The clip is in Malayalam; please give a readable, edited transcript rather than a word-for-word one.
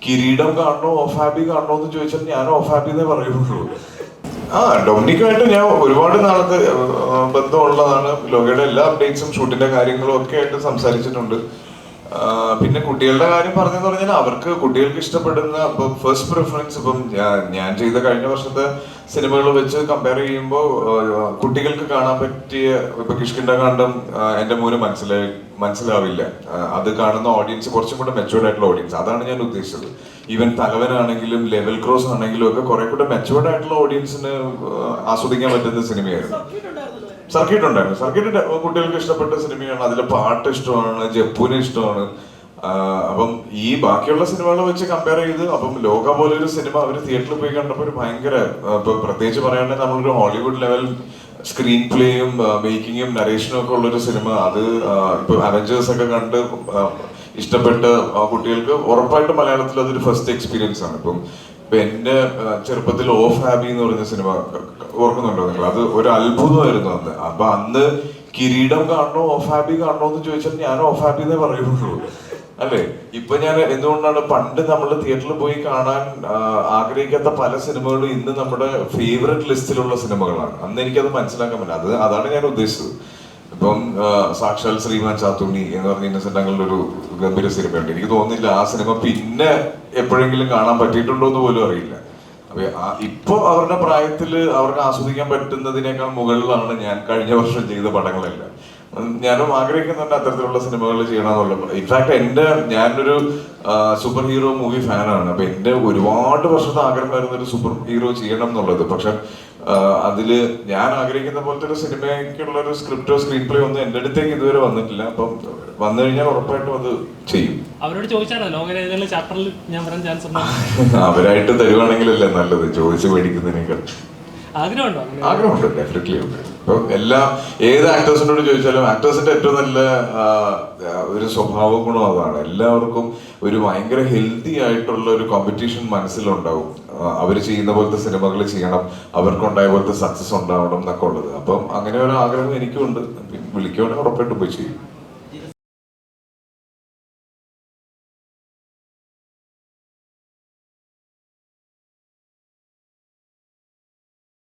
കിരീടം കാണണോ ഓഫ് ഹാപ്പി കാണണോ എന്ന് ചോദിച്ചാൽ ഞാൻ ഓഫ് ഹാപ്പി എന്നേ പറയുള്ളൂ. ഡൊമിനിക്കുമായിട്ട് ഞാൻ ഒരുപാട് നാളത്തെ ബന്ധമുള്ളതാണ്. ലോകയുടെ എല്ലാ അപ്ഡേറ്റ്സും ഷൂട്ടിന്റെ കാര്യങ്ങളും ഒക്കെ ആയിട്ട് സംസാരിച്ചിട്ടുണ്ട്. പിന്നെ കുട്ടികളുടെ കാര്യം പറഞ്ഞെന്ന് പറഞ്ഞാൽ അവർക്ക് കുട്ടികൾക്ക് ഇഷ്ടപ്പെടുന്ന ഇപ്പം ഫസ്റ്റ് പ്രിഫറൻസ് ഇപ്പം ഞാൻ ചെയ്ത കഴിഞ്ഞ വർഷത്തെ സിനിമകൾ വെച്ച് കമ്പയർ ചെയ്യുമ്പോൾ കുട്ടികൾക്ക് കാണാൻ പറ്റിയ ഇപ്പൊ കിഷ്കിന്ധാകാന്ഡം എന്റെ മോന് മനസ്സിലാവില്ല. അത് കാണുന്ന ഓഡിയൻസ് കുറച്ചും കൂടെ മെച്ചുവേർഡ് ആയിട്ടുള്ള ഓഡിയൻസ്, അതാണ് ഞാൻ ഉദ്ദേശിച്ചത്. ഈവൻ തലവനാണെങ്കിലും ലെവൽ ക്രോസ് ആണെങ്കിലും ഒക്കെ കുറെ കൂടെ മെച്ചുവേർഡ് ആയിട്ടുള്ള ഓഡിയൻസിന് ആസ്വദിക്കാൻ പറ്റുന്ന സിനിമയായിരുന്നു. സർക്കിട്ട് ഉണ്ടായിരുന്നു. സർക്കിട്ട് കുട്ടികൾക്ക് ഇഷ്ടപ്പെട്ട സിനിമയാണ്. അതിലെ പാട്ട് ഇഷ്ടമാണ്, ജപ്പുവിനെ ഇഷ്ടമാണ്. അപ്പം ഈ ബാക്കിയുള്ള സിനിമകളെ വെച്ച് കമ്പയർ ചെയ്ത് അപ്പം ലോക പോലൊരു സിനിമ അവർ തിയേറ്ററിൽ പോയി കണ്ടപ്പോൾ ഒരു ഭയങ്കര ഇപ്പൊ പ്രത്യേകിച്ച് പറയുകയാണെങ്കിൽ നമ്മളൊരു ഹോളിവുഡ് ലെവൽ സ്ക്രീൻ പ്ലേയും മേക്കിങ്ങും നരേഷനും ഒക്കെ ഉള്ളൊരു സിനിമ, അത് ഇപ്പൊ അവഞ്ചേഴ്സ് ഒക്കെ കണ്ട് ഇഷ്ടപ്പെട്ട് കുട്ടികൾക്ക് ഉറപ്പായിട്ടും മലയാളത്തിൽ അതൊരു ഫസ്റ്റ് എക്സ്പീരിയൻസ് ആണ്. ഇപ്പൊ എന്റെ ചെറുപ്പത്തിൽ ഓഫ് ഹാബി എന്ന് പറഞ്ഞ സിനിമ ഓർക്കുന്നുണ്ടോ നിങ്ങൾ? അത് ഒരു അത്ഭുതമായിരുന്നു അന്ന്. അപ്പൊ അന്ന് കിരീടം കാണണോ ഓഫ് ഹാപ്പി കാണണോ എന്ന് ചോദിച്ചാൽ ഞാൻ ഓഫ് ഹാപ്പി എന്നേ പറയുള്ളൂ, അല്ലേ? ഇപ്പൊ ഞാൻ എന്തുകൊണ്ടാണ് പണ്ട് നമ്മൾ തിയേറ്ററിൽ പോയി കാണാൻ ആഗ്രഹിക്കാത്ത പല സിനിമകളും ഇന്ന് നമ്മുടെ ഫേവററ്റ് ലിസ്റ്റിലുള്ള സിനിമകളാണ്. അന്ന് എനിക്കത് മനസ്സിലാക്കാൻ പറ്റില്ല. അതാണ് ഞാൻ ഉദ്ദേശിച്ചത്. ഇപ്പം സാക്ഷാൽ ശ്രീമാൻ ചാത്തുണ്ണി എന്ന് പറഞ്ഞ ഇന്നസെന്റ് അങ്കിളുടെ ഒരു ഗംഭീര സിനിമയുണ്ട്. എനിക്ക് തോന്നുന്നില്ല ആ സിനിമ പിന്നെ എപ്പോഴെങ്കിലും കാണാൻ പറ്റിയിട്ടുണ്ടോ എന്ന് പോലും അറിയില്ല. അപ്പൊ ഇപ്പൊ അവരുടെ പ്രായത്തിൽ അവർക്ക് ആസ്വദിക്കാൻ പറ്റുന്നതിനേക്കാൾ മുകളിലാണ് ഞാൻ കഴിഞ്ഞ വർഷം ചെയ്ത പടങ്ങളെല്ലാം. ഞാനും ആഗ്രഹിക്കുന്നുണ്ട് അത്തരത്തിലുള്ള സിനിമകൾ ചെയ്യണമെന്നുള്ളത്. ഇൻഫാക്ട് ഞാനൊരു സൂപ്പർ ഹീറോ മൂവി ഫാനാണ്. അപ്പൊ എന്റെ ഒരുപാട് വർഷത്തെ ആഗ്രഹമായിരുന്നു ഒരു സൂപ്പർ ഹീറോ ചെയ്യണം എന്നുള്ളത്. പക്ഷെ അതില് ഞാൻ ആഗ്രഹിക്കുന്ന പോലത്തെ ഒരു സിനിമയ്ക്കുള്ള ഒരു സ്ക്രിപ്റ്റോ സ്ക്രീൻ പ്ലേ ഒന്നും എന്റെ അടുത്തേക്ക് ഇതുവരെ വന്നിട്ടില്ല. അപ്പം വന്നു കഴിഞ്ഞാൽ ഉറപ്പായിട്ടും അത് ചെയ്യും. അവരോട് ചോദിച്ചാണോ ചാപ്റ്ററിൽ ഞാൻ പറയാൻ ചാൻസ് ഉണ്ടോ? അവരായിട്ട് തരുവാണെങ്കിലല്ലേ നല്ലത്, ചോദിച്ചു മേടിക്കുന്നതിനേക്കാൾ. ആഗ്രഹമുണ്ട്, ഡെഫിനറ്റ്ലി ഉണ്ട്. ഇപ്പൊ ഏത് ആക്ടേഴ്സിനോട് ചോദിച്ചാലും ആക്ടേഴ്സിന്റെ ഏറ്റവും നല്ല ഒരു സ്വഭാവ ഗുണം അതാണ്. എല്ലാവർക്കും ഒരു ഭയങ്കര ഹെൽത്തി ആയിട്ടുള്ള ഒരു കോമ്പറ്റീഷൻ മനസ്സിലുണ്ടാവും. അവർ ചെയ്യുന്ന പോലത്തെ സിനിമകൾ ചെയ്യണം, അവർക്കുണ്ടായ പോലത്തെ സക്സസ് ഉണ്ടാവണം എന്നൊക്കെ ഉള്ളത്. അപ്പം അങ്ങനെ ഒരു ആഗ്രഹം എനിക്കും ഉണ്ട്. വിളിക്കുവാണെങ്കിൽ ഉറപ്പായിട്ടും പോയി ചെയ്യും.